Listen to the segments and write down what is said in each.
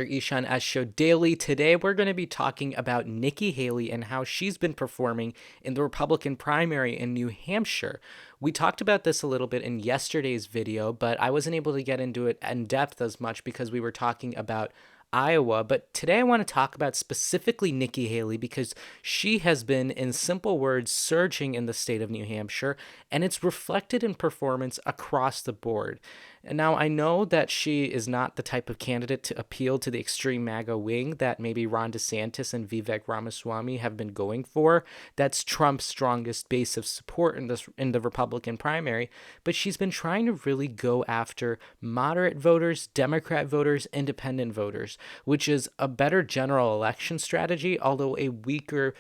Ishan as Show Daily. Today, we're going to be talking about Nikki Haley and how she's been performing in the Republican primary in New Hampshire. We talked about this a little bit in yesterday's video, but I wasn't able to get into it in depth as much because we were talking about Iowa. But today I want to talk about specifically Nikki Haley because she has been, in simple words, surging in the state of New Hampshire, and it's reflected in performance across the board. And now I know that she is not the type of candidate to appeal to the extreme MAGA wing that maybe Ron DeSantis and Vivek Ramaswamy have been going for. That's Trump's strongest base of support in the Republican primary. But she's been trying to really go after moderate voters, Democrat voters, independent voters, which is a better general election strategy, although a weaker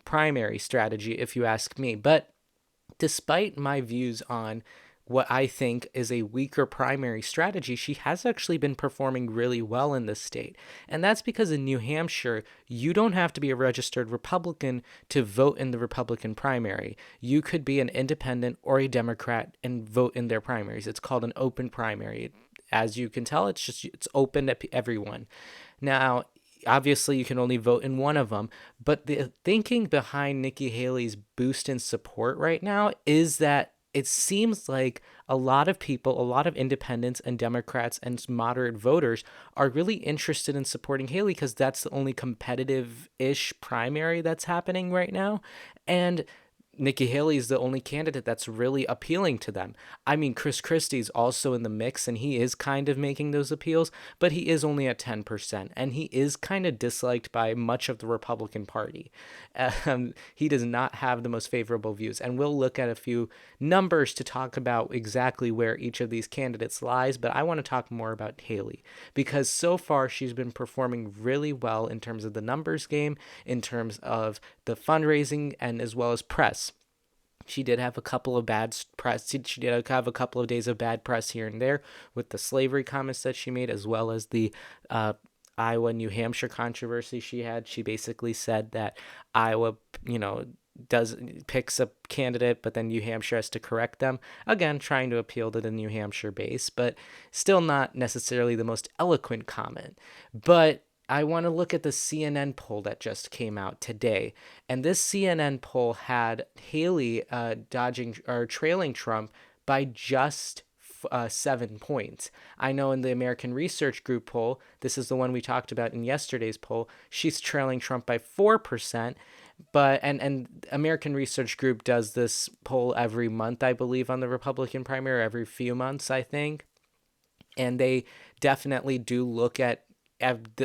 primary strategy, if you ask me. But despite my views on what I think is a weaker primary strategy, she has actually been performing really well in this state. And that's because in New Hampshire, you don't have to be a registered Republican to vote in the Republican primary. You could be an independent or a Democrat and vote in their primaries. It's called an open primary. As you can tell, it's open to everyone. Now, obviously, you can only vote in one of them, but the thinking behind Nikki Haley's boost in support right now is that it seems like a lot of people, a lot of independents and Democrats and moderate voters are really interested in supporting Haley because that's the only competitive-ish primary that's happening right now. And Nikki Haley is the only candidate that's really appealing to them. I mean, Chris Christie's also in the mix, and he is kind of making those appeals, but he is only at 10%, and he is kind of disliked by much of the Republican Party. He does not have the most favorable views, and we'll look at a few numbers to talk about exactly where each of these candidates lies, but I want to talk more about Haley, because so far she's been performing really well in terms of the numbers game, in terms of the fundraising, and as well as press. She did have a couple of bad press. She did have a couple of days of bad press here and there with the slavery comments that she made, as well as the Iowa, New Hampshire controversy she had. She basically said that Iowa, does picks a candidate, but then New Hampshire has to correct them. Again, trying to appeal to the New Hampshire base, but still not necessarily the most eloquent comment. But I want to look at the CNN poll that just came out today. And this CNN poll had Haley dodging or trailing Trump by just 7 points. I know in the American Research Group poll, this is the one we talked about in yesterday's poll, she's trailing Trump by 4%. But and American Research Group does this poll every month, I believe, on the Republican primary, every few months, I think. And they definitely do look at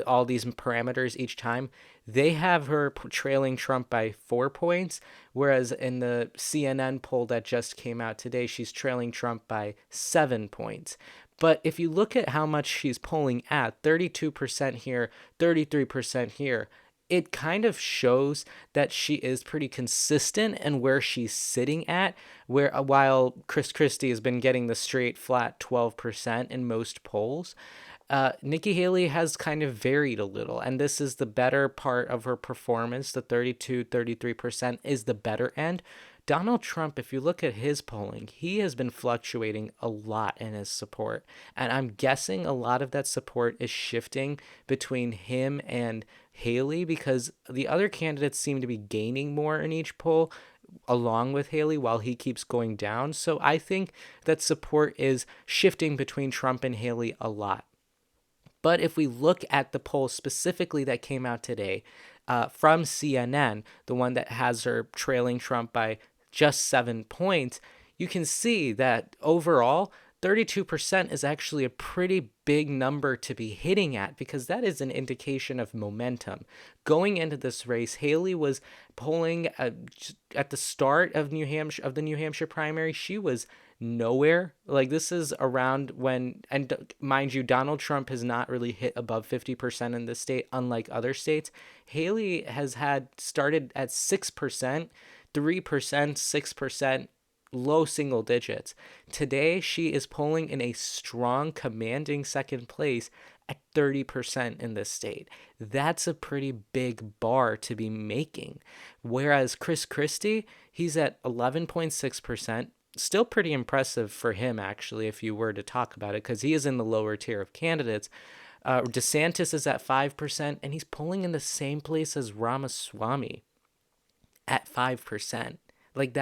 all these parameters each time. They have her trailing Trump by 4 points, whereas in the CNN poll that just came out today, she's trailing Trump by 7 points. But if you look at how much she's polling at, 32% here, 33% here, it kind of shows that she is pretty consistent and where she's sitting at, where while Chris Christie has been getting the straight flat 12% in most polls. Nikki Haley has kind of varied a little, and this is the better part of her performance. The 33% is the better end. Donald Trump, if you look at his polling, he has been fluctuating a lot in his support. And I'm guessing a lot of that support is shifting between him and Haley because the other candidates seem to be gaining more in each poll along with Haley while he keeps going down. So I think that support is shifting between Trump and Haley a lot. But if we look at the poll specifically that came out today from CNN, the one that has her trailing Trump by just 7 points, you can see that overall, 32% is actually a pretty big number to be hitting at because that is an indication of momentum. Going into this race, Haley was polling at the start of the New Hampshire primary. She was nowhere. Like this is around when, and mind you, Donald Trump has not really hit above 50% in this state, unlike other states. Haley has had started at 6%, 3%, 6%, low single digits. Today, she is polling in a strong, commanding second place at 30% in this state. That's a pretty big bar to be making. Whereas Chris Christie, he's at 11.6%. Still pretty impressive for him, actually, if you were to talk about it, because he is in the lower tier of candidates. DeSantis is at 5%, and he's polling in the same place as Ramaswamy at 5%. Like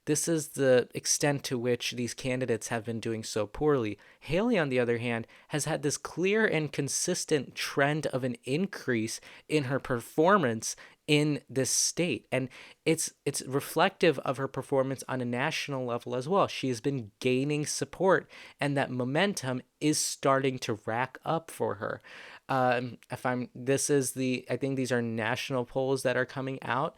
this is the extent to which these candidates have been doing so poorly. Haley, on the other hand, has had this clear and consistent trend of an increase in her performance in this state, and it's reflective of her performance on a national level as well. She has been gaining support, and that momentum is starting to rack up for her. If I'm this is the I think these are national polls that are coming out.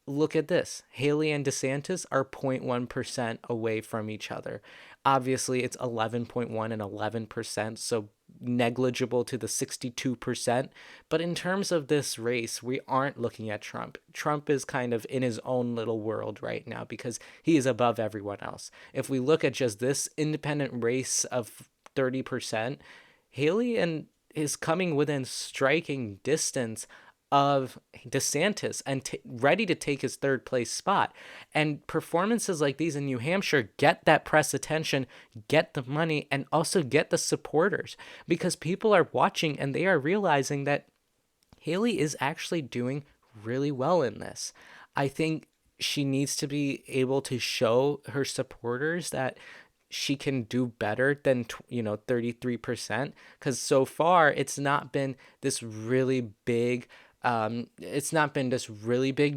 Look at this. Haley and DeSantis are 0.1% away from each other. Obviously, it's 11.1 and 11%, so negligible to the 62%. But in terms of this race, we aren't looking at Trump. Trump is kind of in his own little world right now because he is above everyone else. If we look at just this independent race of 30%, Haley and is coming within striking distance of DeSantis and ready to take his third place spot. And performances like these in New Hampshire get that press attention, get the money, and also get the supporters because people are watching and they are realizing that Haley is actually doing really well in this. I think she needs to be able to show her supporters that she can do better than 33%, because so far it's not been this really big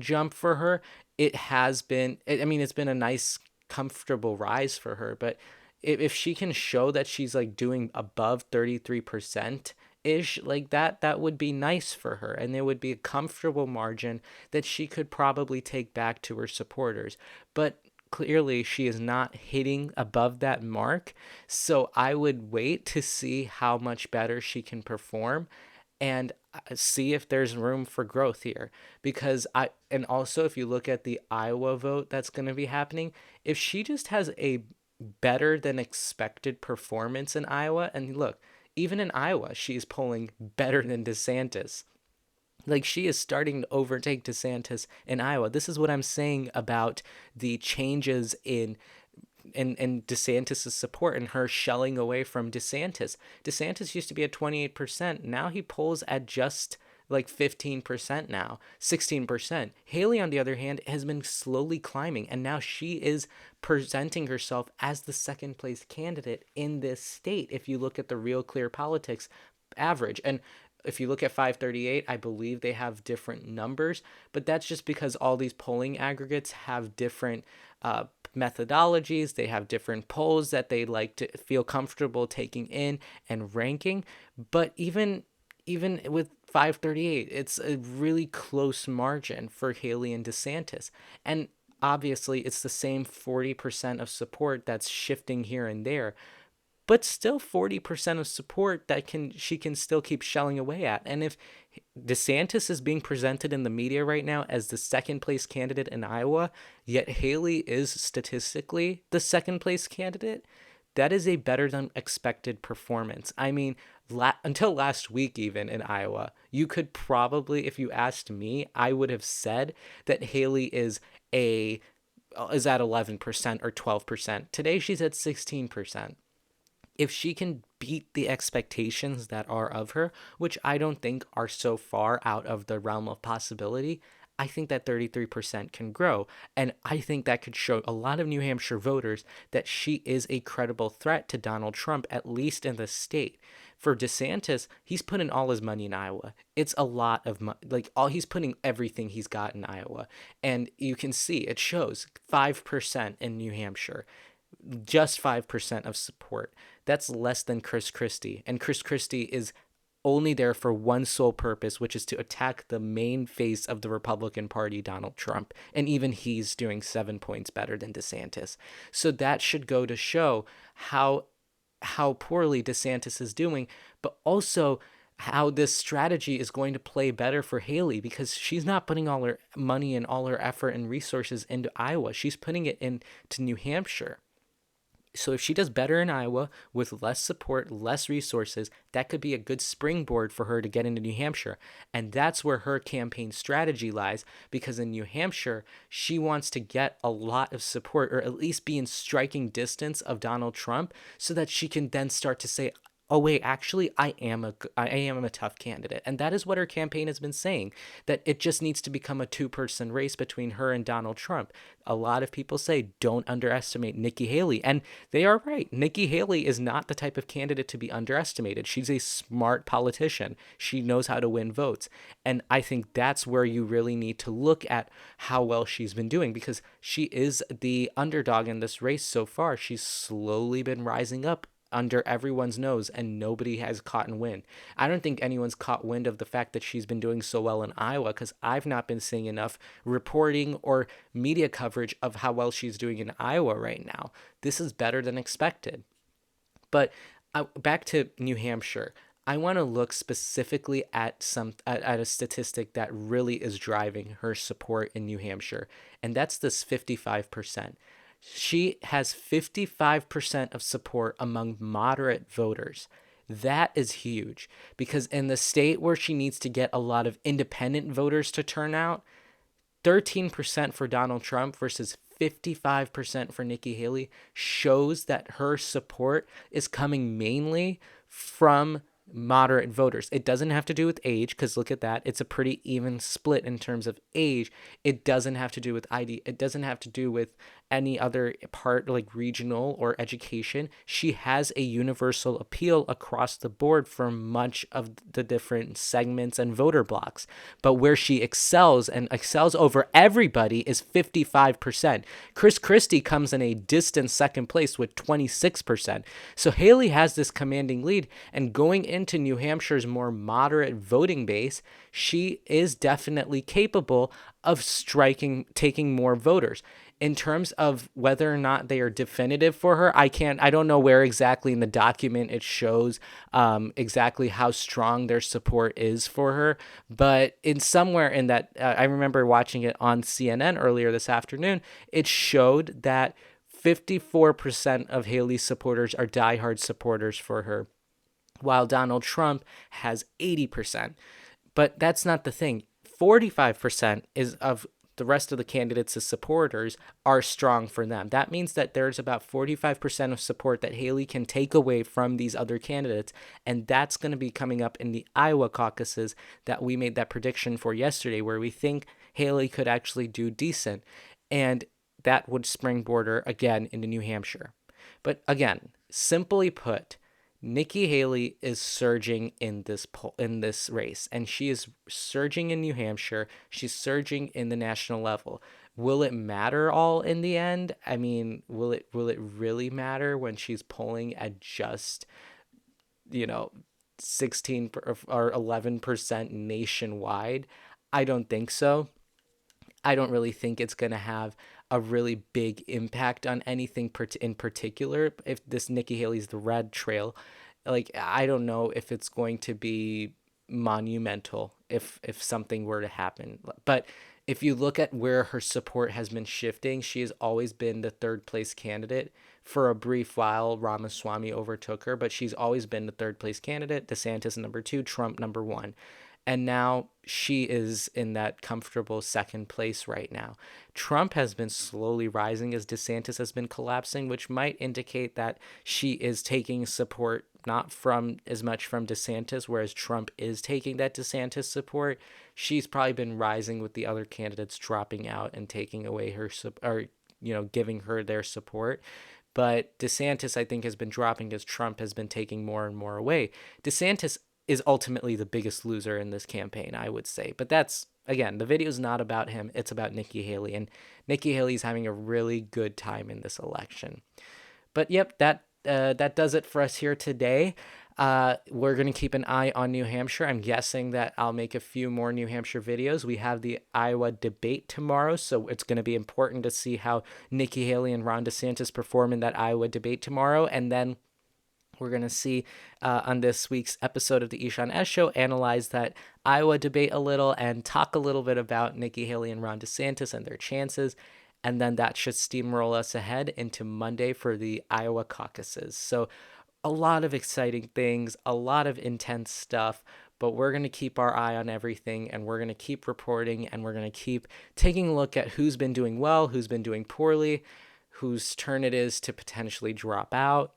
jump for her. It has been, I mean, it's been a nice, comfortable rise for her. But if she can show that she's like doing above 33% ish, like that would be nice for her. And there would be a comfortable margin that she could probably take back to her supporters. But clearly she is not hitting above that mark. So I would wait to see how much better she can perform and see if there's room for growth here. And also if you look at the Iowa vote that's going to be happening, if she just has a better than expected performance in Iowa, and look, even in Iowa, she's polling better than DeSantis. Like, she is starting to overtake DeSantis in Iowa. This is what I'm saying about the changes in DeSantis' support and her shelling away from DeSantis. DeSantis used to be at 28%. Now he polls at just like 15% now, 16%. Haley, on the other hand, has been slowly climbing, and now she is presenting herself as the second place candidate in this state. If you look at the Real Clear Politics average, and if you look at 538, I believe they have different numbers, but that's just because all these polling aggregates have different methodologies. They have different polls that they like to feel comfortable taking in and ranking. But even with 538, it's a really close margin for Haley and DeSantis. And obviously, it's the same 40% of support that's shifting here and there, but still 40% of support that she can still keep shelling away at. And if DeSantis is being presented in the media right now as the second place candidate in Iowa, yet Haley is statistically the second place candidate, that is a better than expected performance. I mean, until last week, even in Iowa, you could probably, if you asked me, I would have said that Haley is at 11% or 12%. Today, she's at 16%. If she can beat the expectations that are of her, which I don't think are so far out of the realm of possibility, I think that 33% can grow. And I think that could show a lot of New Hampshire voters that she is a credible threat to Donald Trump, at least in the state. For DeSantis, he's putting all his money in Iowa. It's a lot of money. He's putting everything he's got in Iowa. And you can see it shows 5% in New Hampshire. Just 5% of support. That's less than Chris Christie. And Chris Christie is only there for one sole purpose, which is to attack the main face of the Republican Party, Donald Trump. And even he's doing 7 points better than DeSantis. So that should go to show how poorly DeSantis is doing, but also how this strategy is going to play better for Haley, because she's not putting all her money and all her effort and resources into Iowa. She's putting it into New Hampshire. So if she does better in Iowa with less support, less resources, that could be a good springboard for her to get into New Hampshire. And that's where her campaign strategy lies, because in New Hampshire, she wants to get a lot of support, or at least be in striking distance of Donald Trump, so that she can then start to say, oh wait, actually I am a tough candidate. And that is what her campaign has been saying, that it just needs to become a two-person race between her and Donald Trump. A lot of people say don't underestimate Nikki Haley, and they are right. Nikki Haley is not the type of candidate to be underestimated. She's a smart politician. She knows how to win votes. And I think that's where you really need to look at how well she's been doing, because she is the underdog in this race so far. She's slowly been rising up under everyone's nose, and nobody has caught wind. I don't think anyone's caught wind of the fact that she's been doing so well in Iowa, because I've not been seeing enough reporting or media coverage of how well she's doing in Iowa right now. This is better than expected. But back to New Hampshire, I want to look specifically at at a statistic that really is driving her support in New Hampshire, and that's this 55%. She has 55% of support among moderate voters. That is huge, because in the state where she needs to get a lot of independent voters to turn out, 13% for Donald Trump versus 55% for Nikki Haley shows that her support is coming mainly from moderate voters. It doesn't have to do with age, because look at that. It's a pretty even split in terms of age. It doesn't have to do with ID. It doesn't have to do with any other part like regional or education. She has a universal appeal across the board for much of the different segments and voter blocks. But where she excels and excels over everybody is 55%. Chris Christie comes in a distant second place with 26%. So Haley has this commanding lead, and going into New Hampshire's more moderate voting base, she is definitely capable of taking more voters. In terms of whether or not they are definitive for her, I don't know where exactly in the document it shows exactly how strong their support is for her. But in somewhere in that, I remember watching it on CNN earlier this afternoon, it showed that 54% of Haley's supporters are diehard supporters for her, while Donald Trump has 80%. But that's not the thing. 45% is of the rest of the candidates as supporters are strong for them. That means that there's about 45% of support that Haley can take away from these other candidates, and that's going to be coming up in the Iowa caucuses that we made that prediction for yesterday, where we think Haley could actually do decent, and that would springboard her again into New Hampshire. But again, simply put, Nikki Haley is surging in this race, and she is surging in New Hampshire. She's surging in the national level. Will it matter all in the end? I mean, will it really matter when she's polling at just, 16 or 11% nationwide? I don't think so. I don't really think it's going to have a really big impact on anything in particular. If this Nikki Haley's the red trail, like, I don't know if it's going to be monumental if something were to happen. But if you look at where her support has been shifting, she has always been the third place candidate. For a brief while, Ramaswamy overtook her, but she's always been the third place candidate. DeSantis number 2, Trump number 1. And now she is in that comfortable second place right now. Trump has been slowly rising as DeSantis has been collapsing, which might indicate that she is taking support not from as much from DeSantis, whereas Trump is taking that DeSantis support. She's probably been rising with the other candidates dropping out and taking away her giving her their support. But DeSantis, I think, has been dropping as Trump has been taking more and more away. DeSantis is ultimately the biggest loser in this campaign, I would say. But that's, again, the video is not about him. It's about Nikki Haley. And Nikki Haley's having a really good time in this election. But yep, that does it for us here today. We're going to keep an eye on New Hampshire. I'm guessing that I'll make a few more New Hampshire videos. We have the Iowa debate tomorrow, so it's going to be important to see how Nikki Haley and Ron DeSantis perform in that Iowa debate tomorrow. And then we're going to see on this week's episode of the Ishan S Show, analyze that Iowa debate a little and talk a little bit about Nikki Haley and Ron DeSantis and their chances. And then that should steamroll us ahead into Monday for the Iowa caucuses. So a lot of exciting things, a lot of intense stuff, but we're going to keep our eye on everything, and we're going to keep reporting, and we're going to keep taking a look at who's been doing well, who's been doing poorly, whose turn it is to potentially drop out.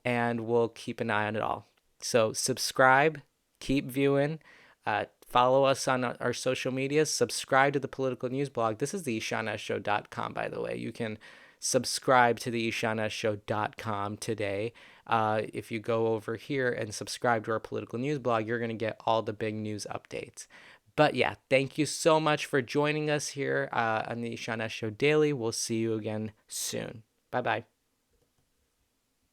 And we'll keep an eye on it all. So subscribe, keep viewing, follow us on our social medias, subscribe to the political news blog. This is the ishanshow.com, by the way. You can subscribe to the ishanshow.com today. If you go over here and subscribe to our political news blog, you're going to get all the big news updates. But yeah, thank you so much for joining us here on the Ishan Show Daily. We'll see you again soon. Bye-bye.